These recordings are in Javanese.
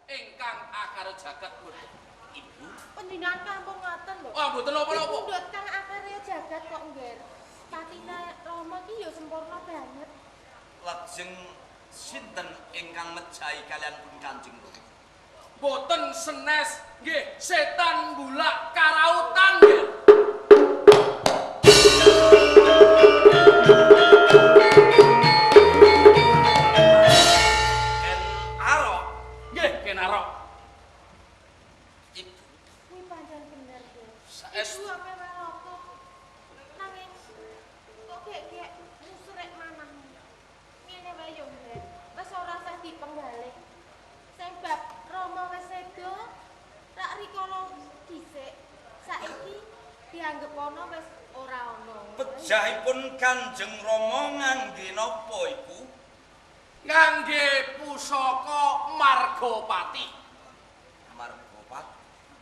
ingkang akar jagat punika. Ibu, Panjenengan kampung ngoten lho. oh mboten napa-napa. Pundhut kang akare jagat kok ngger. Patina Rama ki ya sempurna banget. Lajeng sinten ingkang mejahi kalian pun Kanjeng Rama? Boten senes nggih setan bulak karautan nggih. Ken Arok. Nggih, Ken Arok. Ibu, Kuwi pancen bener ya. Saestu. Ibu ape waroko. Nanging kok gek musrek manah. Ngene wae yo ngger. Wis ora usah dipenggalik. Sing bab Rama wis sedo, rak rikala dhisik. Saiki dianggep ana wis ora ana. pejahipun Kanjeng Rama ngangge napa, Ibu? Ngangge pusaka Margapati. Margapati.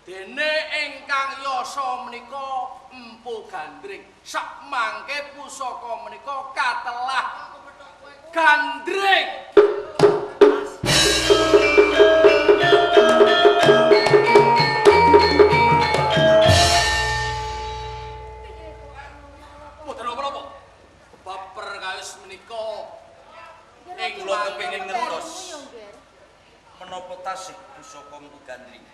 Dene ingkang yasa menika Empu Gandring. Sak mangke pusaka menika katelah gandring. Mboten napa-napa. Bab perkawis menika Kula kepengin ngertos. Yo ngger. Menapa tasih pusaka Empu Gandring?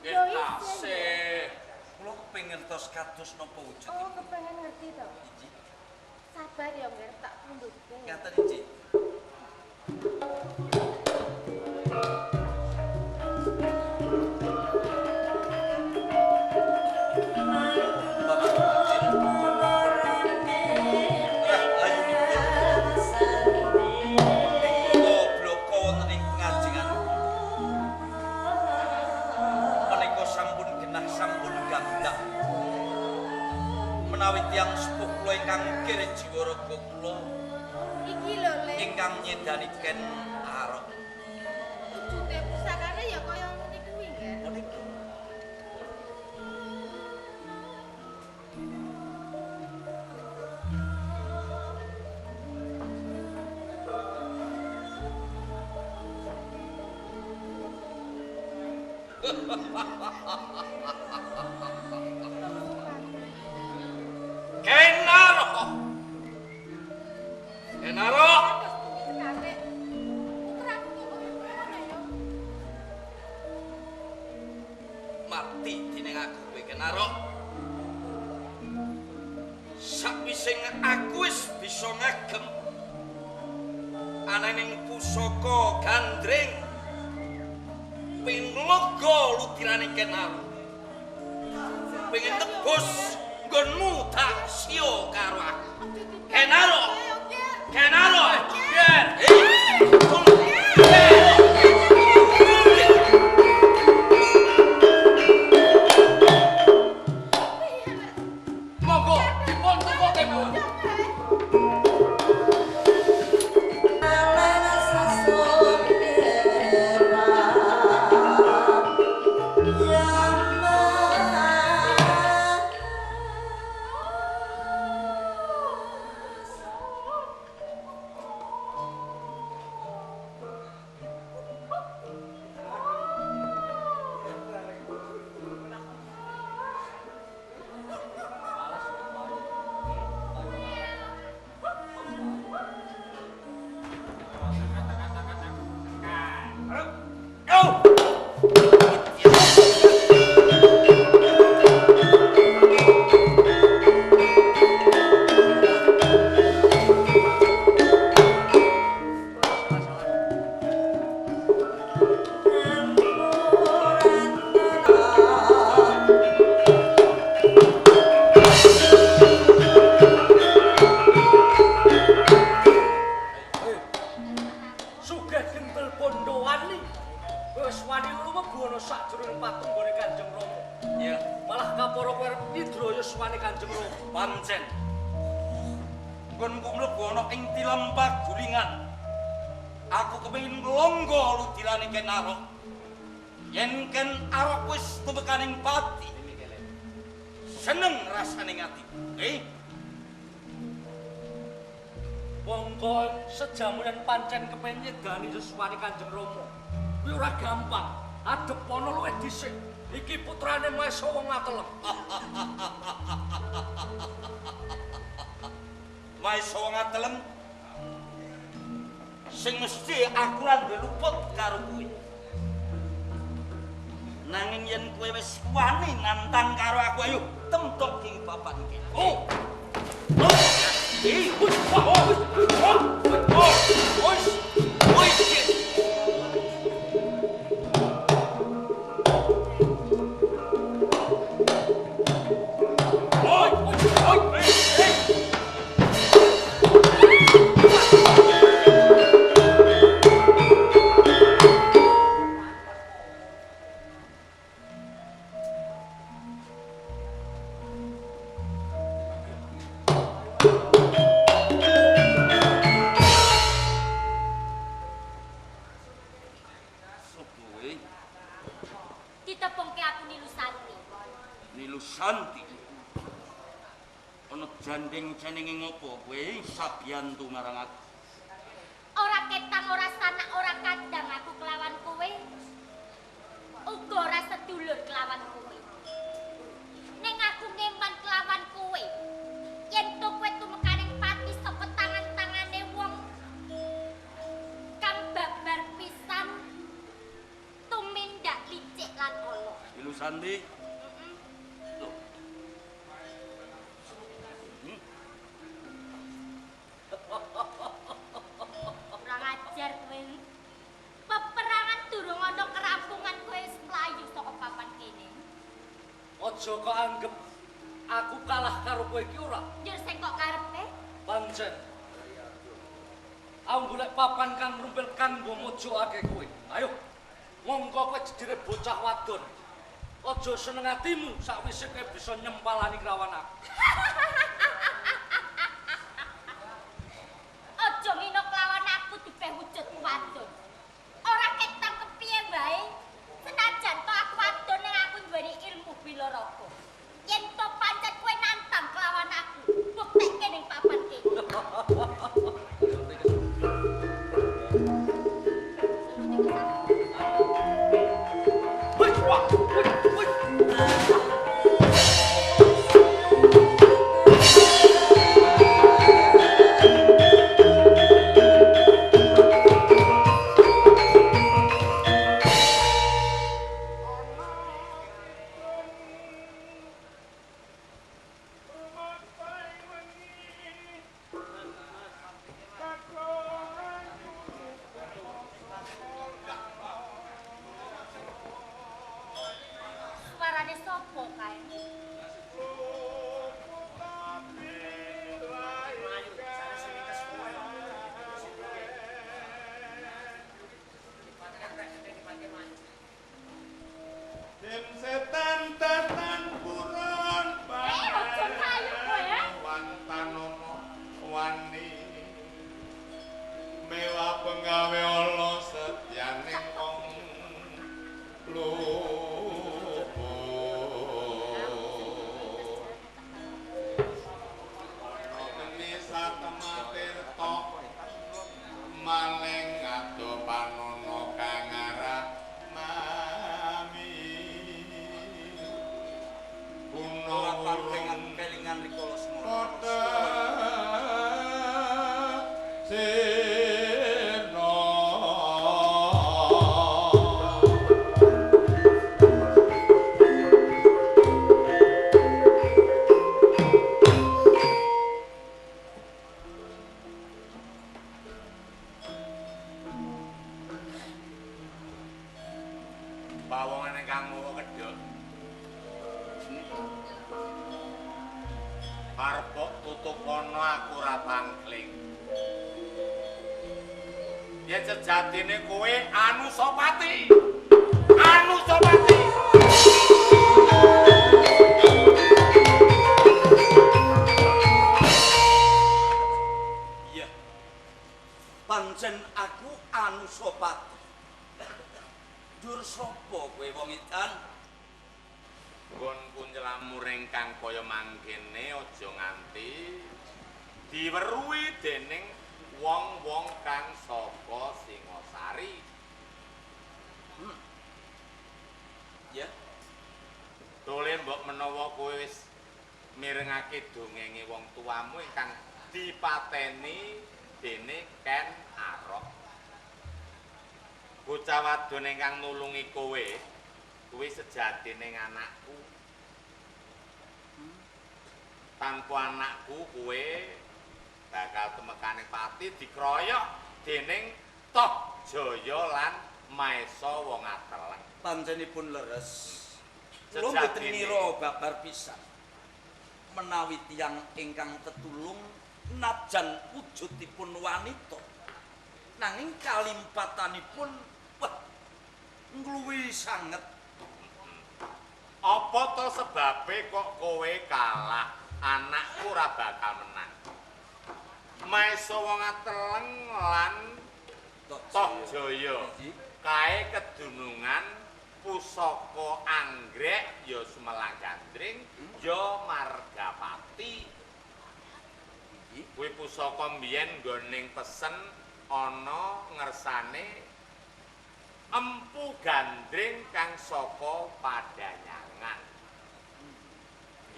Yo iya. tasih. Kula kepengin ngertos kados napa Oh, wujudipun. kepengen ngerti to. Iji, Sabar ya, Ngger, tak pundhutke. ngaten Iji. Bapak Kanjeng. Ayo bloko wonten ing pengajengan menika sampun genah sampun gamblang menawi tiyang sepuh kula ingkang kiri jiwa raga kula Iki lho, Le. ingkang nyedani Ken Arok Wujude pusakane ya kaya ngene kuwi, Ngger. menika Ken Arok. Ken Arok. Mati dening aku kowe Ken Arok. Sakwise aku wis bisa ngagem ananing pusaka gandring pinlogo lutirane Ken Arok. Pengen tebus nggonmu tak sio karo aku. Ken Arok. Ken Arok. Biar. Monggo dipun tukoke Bu. Sugih gentel pondoan li. Wis wani lumebu ana sakjroning patung gone Kanjeng Rama. Ya, Malah kapara kowe arep nidraya suwane Kanjeng Rama. pancen. Nggonku mlebu ana ing tilempah gulingan. Aku kepengin nglonggo lutirane Ken Arok. Yen Ken Arok wis tumekaning pati. seneng rasane ngatiku. Monggo sejamunan pancen kepengin nyedani Yuswani Kanjeng Rama. Kuwi ora gampang. Adepono luwih dhisik. Iki putrane Masawa Ngatelem. Masawa Ngatelem sing mesti aku ora luput karo kuwi. Nanging yen kowe wis wani nantang karo aku, ayo temtok ing papan iki. Oh. Ditepungke aku Nilu Santi. Nilu Santi. Ana janding jenenge ngopo kowe sabiyantu marang aku? Ora ketang, ora sanak, ora kadang aku kelawan kowe. Uga ora sedulur kelawan kowe. Ning aku ngeman kelawan kowe. Yen to kowe tumekaning pati saka tangan-tangane wong kang babar pisan tumindak licik lan ala. Nilu Santi. Kurang ajar kowe. Peperangan durung ana kerampungan kowe wis mlayu saka papan kene. Aja kok anggap aku kalah karo kowe iki ora. Njur sing kok karepe? Pancen. Aku golek papan kang rumpil kanggo mojokake kowe. Ayo. Monggo kowe jedire bocah wadon. Aja seneng atimu sakwise kowe bisa nyempalani kelawan aku. Aja ngino kelawan aku dipeh wujud wadon. Ora ketang kepiye wae. Senajan to aku wadon ning aku duweni ilmu bilaraga. Yen to pancen kowe nantang kelawan aku, buktekke ning papan kene. Wih, wah, wih. Suarane sapa kae? Tim setan tetan buron ojo kayu kowe. wantanono wani mewah penggawe Allah setyane wong maling ado panono kang arah mami kuno Panjenengan kelingan rikala semana. kota sirna bawongan ingkang mawa kedhok arep tutup kono aku ora tangkling yen sejatine kowe Anusapati Anusapati Iya. Pancen aku Anusapati. Dur sapa kowe wong edan? nggonku nyelamur ingkang kaya mangkene aja nganti diweruhi dening wong-wong kang saka Singosari. Ya. Dole mbok menawa kowe wis mirengake dongenge wong tuamu ingkang dipateni dene Ken Arok. Bocah wadon ingkang nulungi kowe, kuwi sejatine anakku. Tanpa anakku kowe bakal temekane pati dikroyok dening Toh Jaya lan Maesa wong ateleng. Panjenipun leres. Kula Sejatine. mboten ngira babar pisan. Menawi tiyang ingkang tetulung najan wujudipun wanita. Nanging kalimpatanipun wah ngluwi sanget. Apa to sebabe kok kowe kalah? Anakku ora bakal menang. Maesa wong ateleng lan Toh Jaya kae kedunungan pusaka anggrek ya Sumelang Gandring ya Margapati. Kuwi pusaka mbiyen nggoning pesen ana ngersane Empu Gandring kang saka Padanyangan.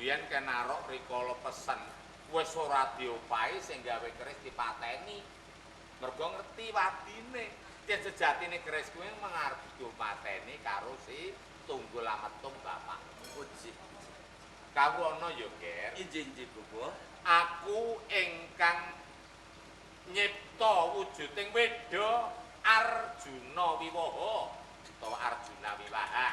Biyen Ken Arok rikala pesen wis ora diopahi sing gawe keris dipateni. Mergo ngerti wadine. Yen sejatine keris kuwi mengarep dipateni karo si Tunggul Ametung bapak. Uji. Kawuana ya, Ger. Injih-injih Bobo. Aku ingkang nyipta wujuding Weda Arjuna Wiwaha utawa Arjuna Wiwaha.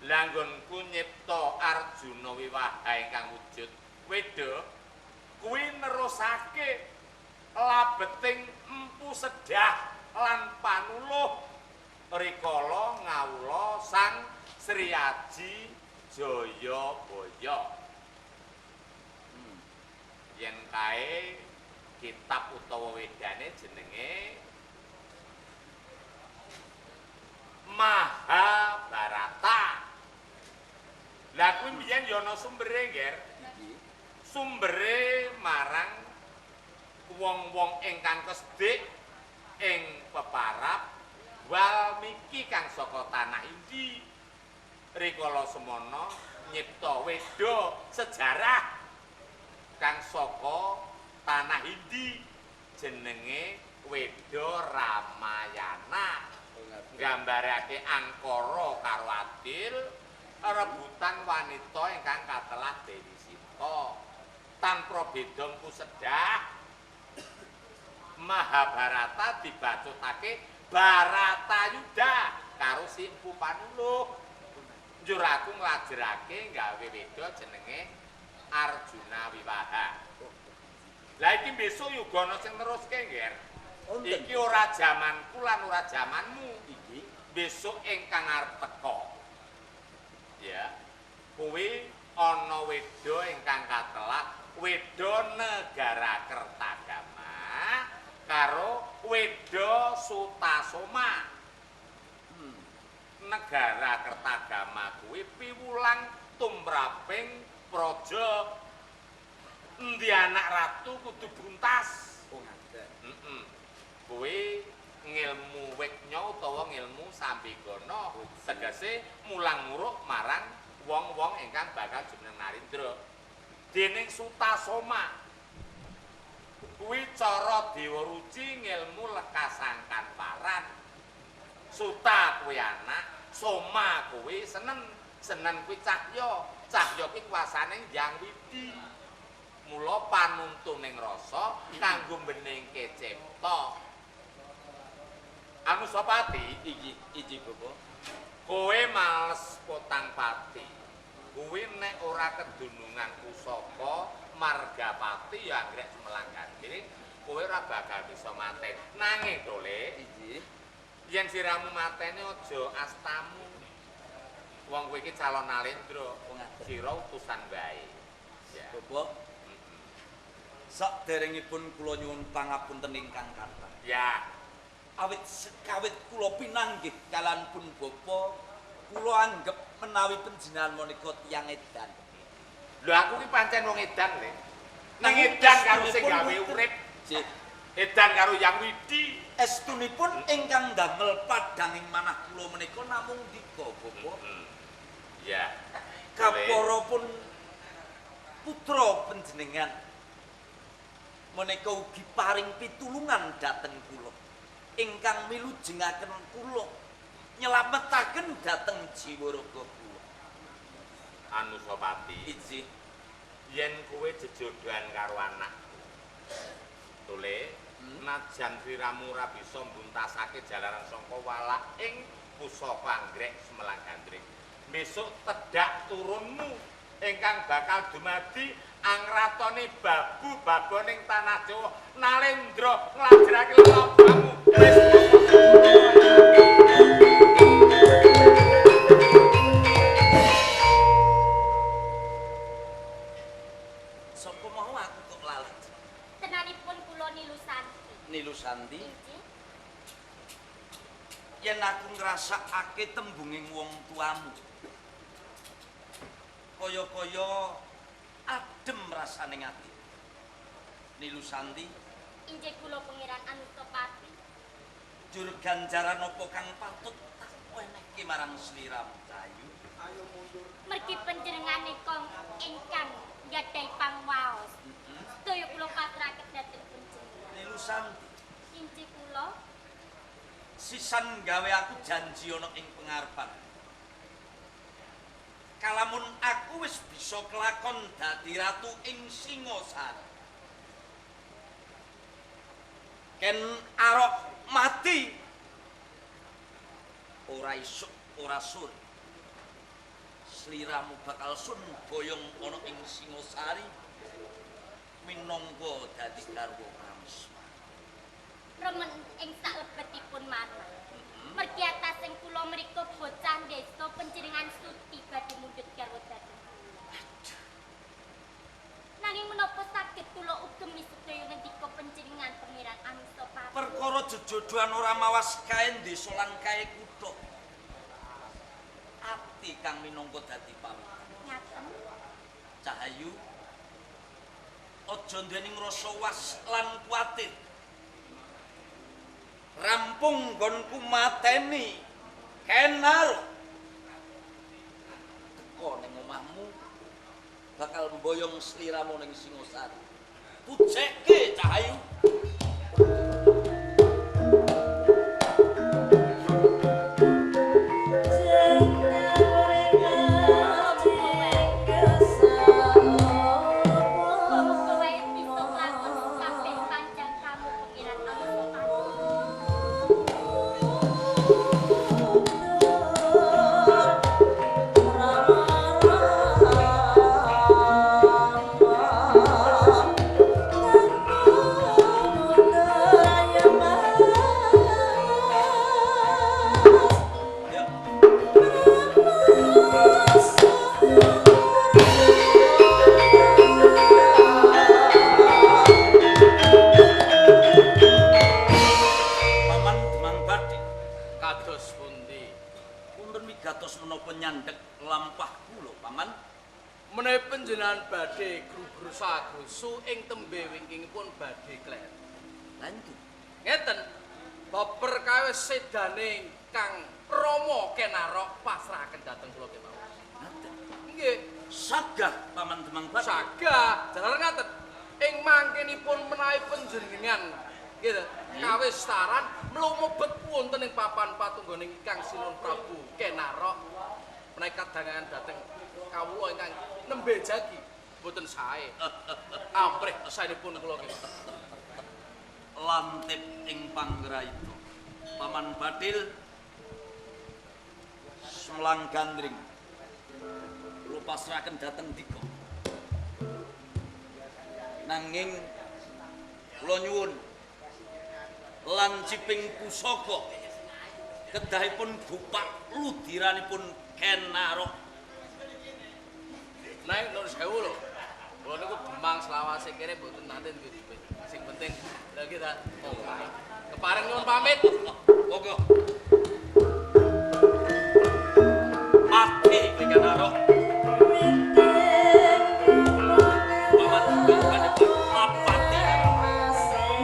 Langgonku nyipta Arjuna Wiwaha ingkang wujud Weda kuwi nerusake labeting Empu Sedah lan Panuluh rikala ngawula Sang Sri Aji Jayabaya. Yen kae kitab utawa wedane jenenge Mahabharata. Lah kuwi mbiyen ya ana sumbere, Ger. Sumbere marang wong-wong ingkang kesdik ing peparap Walmiki kang saka tanah Indi. Rikala semana nyipta Weda sejarah kang saka tanah Indi jenenge Weda Ramayana. Nggambarake Angkara karo Adil rebutan wanita ingkang katelah Dewi Sinta. Tanpa beda Empu Sedah Mahabharata dibacutake Baratayuda karo si Empu Panuluh. Njur aku nglajerake gawe weda jenenge Arjuna Wiwaha. Lah iki besok yuga ana sing neruske, Ger. Iki ora jamanku lan ora jamanmu. Iki besok ingkang arep teka. Ya. Kuwi ana weda ingkang katelah Weda Negara Kertagama karo Weda Sutasoma. Negara Kertagama kuwi piwulang tumraping praja endi anak ratu kudu buntas. Kuwi ngilmu wiknya utawa ngilmu sambigana tegese mulang-muruk marang wong-wong ingkang bakal jumeneng Narendra. Dening Sutasoma kuwi cara Dewa Ruci ngilmu lekasangkan paran. Suta kuwi anak, Soma kuwi senen, senen kuwi cahya, cahya kuwi kuasane Hyang Widi. Mula panuntuning rasa kanggo mbeningke cipta. Anusapati Iki Bobo. kowe males potang pati. Kuwi nek ora kedunungan pusaka Margapati ya anggrek Sumelang Gandring, kowe ora bakal bisa mateni. Nanging Dole, yen siramu mateni aja astamu. Wong kowe iki calon Narendra, sira utusan bae. Ya. Bobo. Saderengipun kula nyuwun pangapunten ingkang kathah. Ya. Awit sekawit kula pinanggih kalan pun bapa kula anggep menawi panjenengan menika tiyang edan. Lho aku ki pancen wong edan, Le. Nang edan karo sing gawe urip Cih, Edan karo Yang Widi. estunipun ingkang damel padhanging manah kula menika namung dika, Bapak. Ya. Kapara pun putra panjenengan menika ugi paring pitulungan dhateng kula ingkang milujengaken kula nyelametaken dhateng jiwa raga kula. Anusapati, Iji yen kowe jejodohan karo anak Tule, najan sliramu ora bisa mbuntasake jalaran sangka walak ing pusaka anggrek Semelang Gandring. Besok tedak turunmu ingkang bakal dumadi angratone babu baboning tanah Jawa Nalendra nglajrake lelampamu. Wis sapa mau aku kok lali. Tenanipun kula Nilu Santi. Nilu Santi, Injih. yen aku ngrasakake tembunging wong tuamu. Kaya-kaya adem rasane ati. Nilu Santi, Injih kula Pangeran Anusapati. jur ganjaran apa kang patut tak wenehke marang sliramu Cahayu? Mergi panjenengane kong ingkang gadhahi pangwaos. Sedaya kula pasrahaken dhateng panjenengan. Nilu Santi, Injih kula sisan gawe aku janji ana ing pengarepan. Kalamun aku wis bisa kelakon dadi ratu ing Singasari. Ken arok mati ora isuk ora sur. Sliramu bakal sun boyong ana ing Singasari minangka dadi garwa Kamsma. remen ing salebetipun manah. Mergi atasing kula mriku bocah desa panjenengan suti badhe mundhut garwa dhateng kula. Nanging menapa saged kula ugemi sedaya ngendika panjenengan Pangeran Anusapati. Perkara jejodohan ora mawas kae desa lan kae kutha. Ati kang minangka dadi pawitan. Ngaten. Cahayu aja nduweni rasa was lan kuwatir. Rampung nggonku mateni Kenaro. Teko ning omahmu bakal mboyong sliramu ning Singasari. Tujekke Cahayu. Panjenengan badhe grusa-grusu ing tembe wingkingipun badhe kler. Lanjut. Ngeten, baper kawis sedane Kang Rama Kenarok pasrahaken dhateng kula kemawon. Nggih, Sagah Paman Demang Badhe. sagah jalar ngaten. Ing mangkenipun menawi panjenengan nggih kawis taran mlumebet wonten ing papan patungganing Kang Sinun Prabu Kenarok menawi kadangan dhateng kawula ingkang nembe jagi mboten sae. Amprih saenipun kula nggih. Lantip ing panggraita. Paman Badil Semelang Gandring. Kula pasrahaken dhateng Dika. Nanging kula nyuwun lan ciping pusaka kedahipun bupak ludiranipun Kenarok. Nang nur sewu lho. Kula niku Demang selawase kene mboten nate duwe. Sing penting lha kita kepareng nyuwun pamit. Monggo. Mati Kenarok. Paman Demang Badhe apati.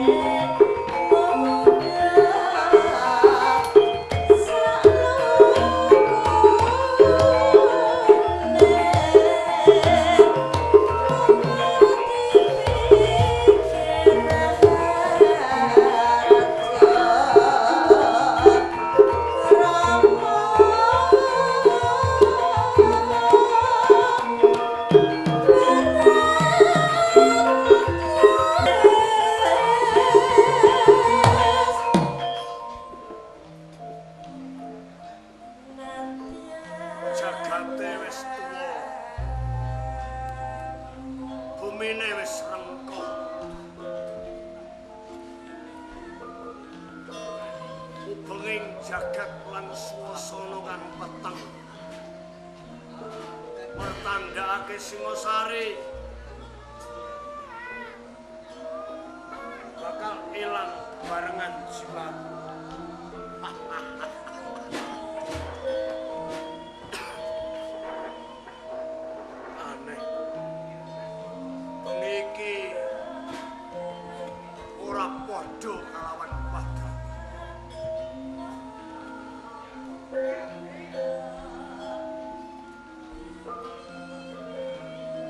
Upenging jagat lan swasana kan peteng. Mertandakake Singasari bakal ilang barengan jimat. Aneh. Pengiki ora padha kalawan padha.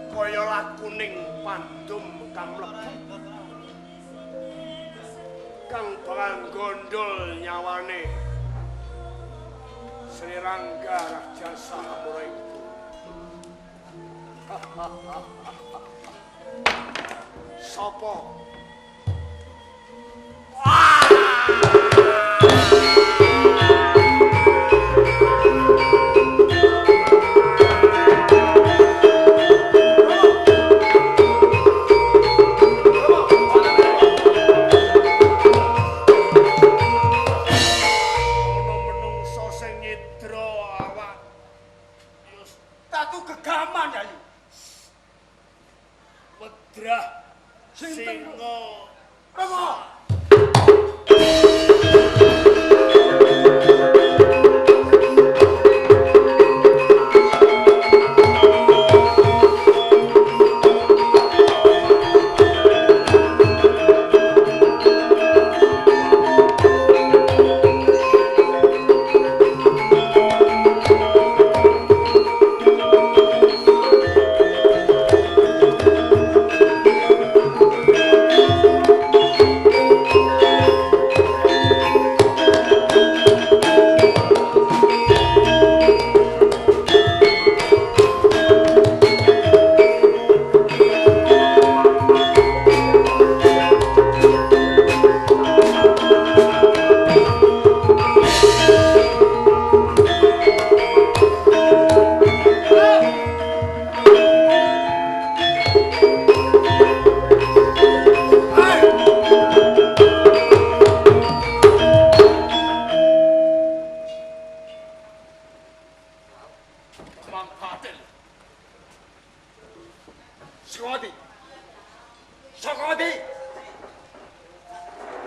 Kaya lakuning pandum kang mlebu kang bakal gondol nyawane Sri Rangga Rajasa Hamuraiku. Sapa?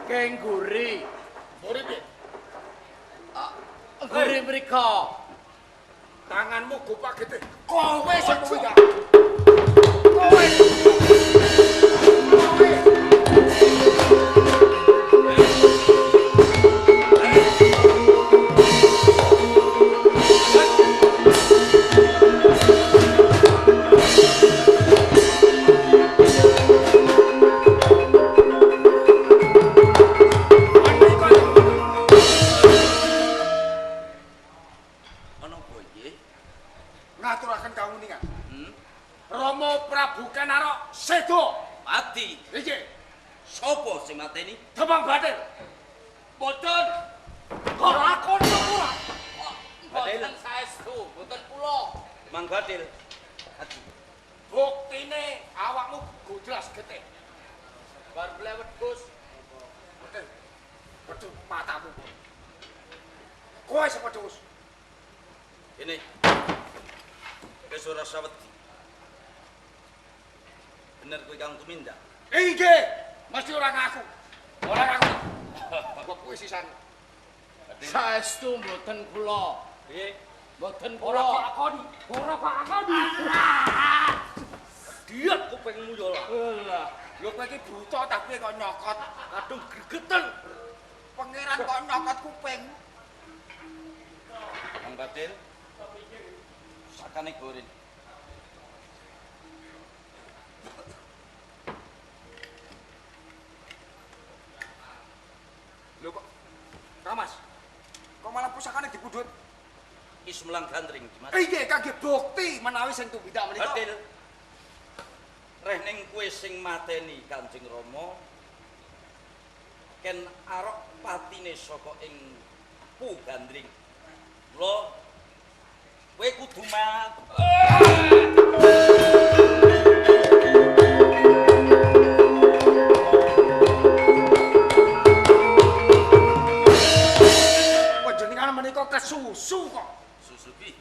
Kengguri. Muripi. Guri mriko. Tanganmu gupak gede. Kowe sing kuwi. Kowe. Ngaturaken kawuningan. Rama Prabu Kenarok sedo Mati. iki. Sopo sing mateni? Demang Bathil. Mboten. Kok lakon ora? Mboten saestu, mboten kula. Mang Bathil. Ati. Buktine awakmu godras getih. Bar blewet Gus. Betul. Betul matamu. Kowe sapa Gus? Ini. Wis ora saweti. Bener kowe kang tumindak. Inggih, mesti ora ngaku. Ora ngaku. Kok kowe sisan. Saestu mboten kula. Piye? Mboten Ora kula. kok akoni, ora kok akoni. Diat kupingmu yo lah. Lah, Lho kowe iki buta tapi kok nyokot. Kadung gregeten. Pangeran kok nyokot kuping. Mang Bathil. Sakane gorin. Lho kok Ramas. Kok malah pusakane dipundhut? Ki Sumelang Gandring di mati. Inggih kangge bukti menawi sing tumindak menika. Bathil. Reh ning kowe sing mateni Kanjeng Rama. Ken arok patine saka ing Pu Gandring. Mula kowe kudu kok kesusu kok. Susu ki.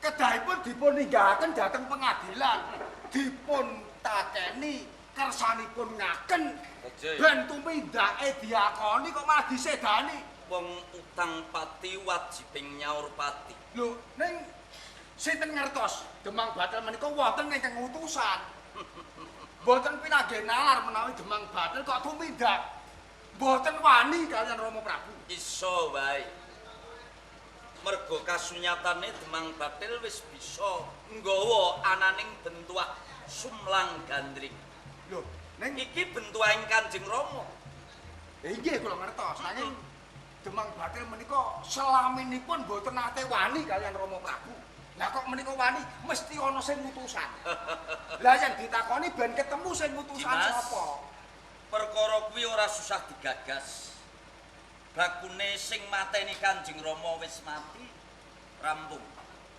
Kedahipun dipun ninggalaken dhateng pengadilan. Dipun takeni kersanipun ngaken. Aja ya. Ben tumindake diakoni kok malah disedani. Wong utang pati wajibing nyaur pati. Lho, ning sinten ngertos Demang Bathel menika wonten ingkang utusan. Mboten pinanggih nalar menawi Demang Bathel kok tumindak. Mboten wani kalian Rama Prabu. Iso wae. Mergo kasunyatane Demang Bathil wis bisa nggawa ananing bentuak sumlang gandring. Lho, ning Iki bentuaking Kanjeng Rama. inggih kula ngertos, nanging Demang Bathil menika selaminipun mboten nate wani kalian Rama Prabu. Lah kok menika wani mesti ana sing mutusan. Lah yen ditakoni ben ketemu sing mutusan Dimas. sapa? Perkara kuwi ora susah digagas. Bakune sing mateni Kanjeng Rama wis mati, rampung.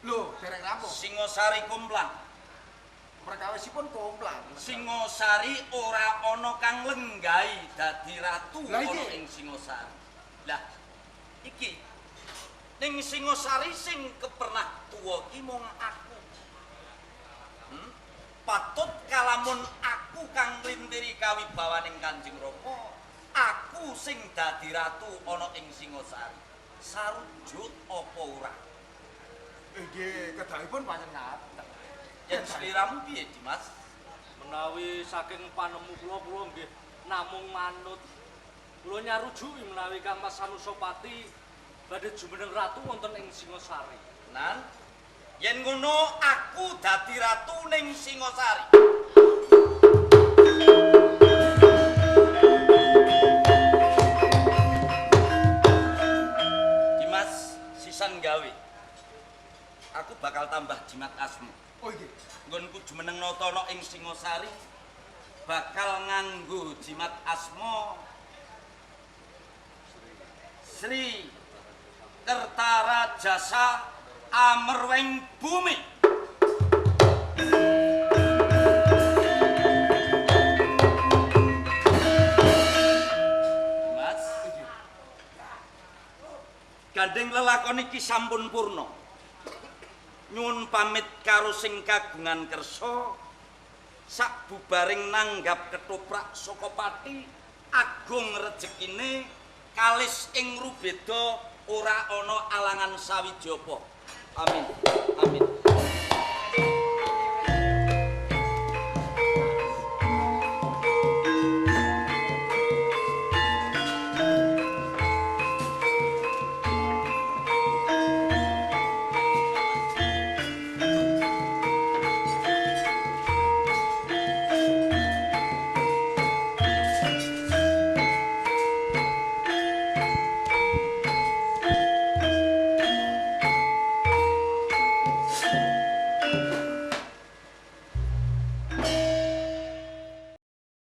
Lho, dereng rampung. Singosari kumplang. Perkawisipun komplang. Singosari ora ana kang lenggahi dadi ratu Lah ana iki? ing Singosari. Lah iki ning Singosari sing kepernah tuwa ki mung aku. Patut kalamun aku kang nglintiri kawibawaning Kanjeng Rama, aku sing dadi ratu ana ing Singosari. Sarujut apa ora? Inggih, kedahipun panjenengan. Yen sliramu piye, Dimas? Menawi saking panemu kula nggih namung manut. Kula nyarujuki menawi Kang Mas Anusapati badhe jumeneng ratu wonten ing Singosari. Nan, yen ngono aku dadi ratu ning Singosari. Dimas, sisan gawe. Aku bakal tambah jimat asmu. Oh inggih. Nggonku jumeneng nata ana ing Singosari bakal nganggo jimat asma Sri Kertara Jasa Amerweng Bumi. Mas, gandeng lelakon iki sampun purna. Nyuwun pamit karo sing kagungan kersa sak bubaring nanggap ketoprak saka pati agung rejekine kalis ing rubeda ora ana alangan sawijapa. Amin.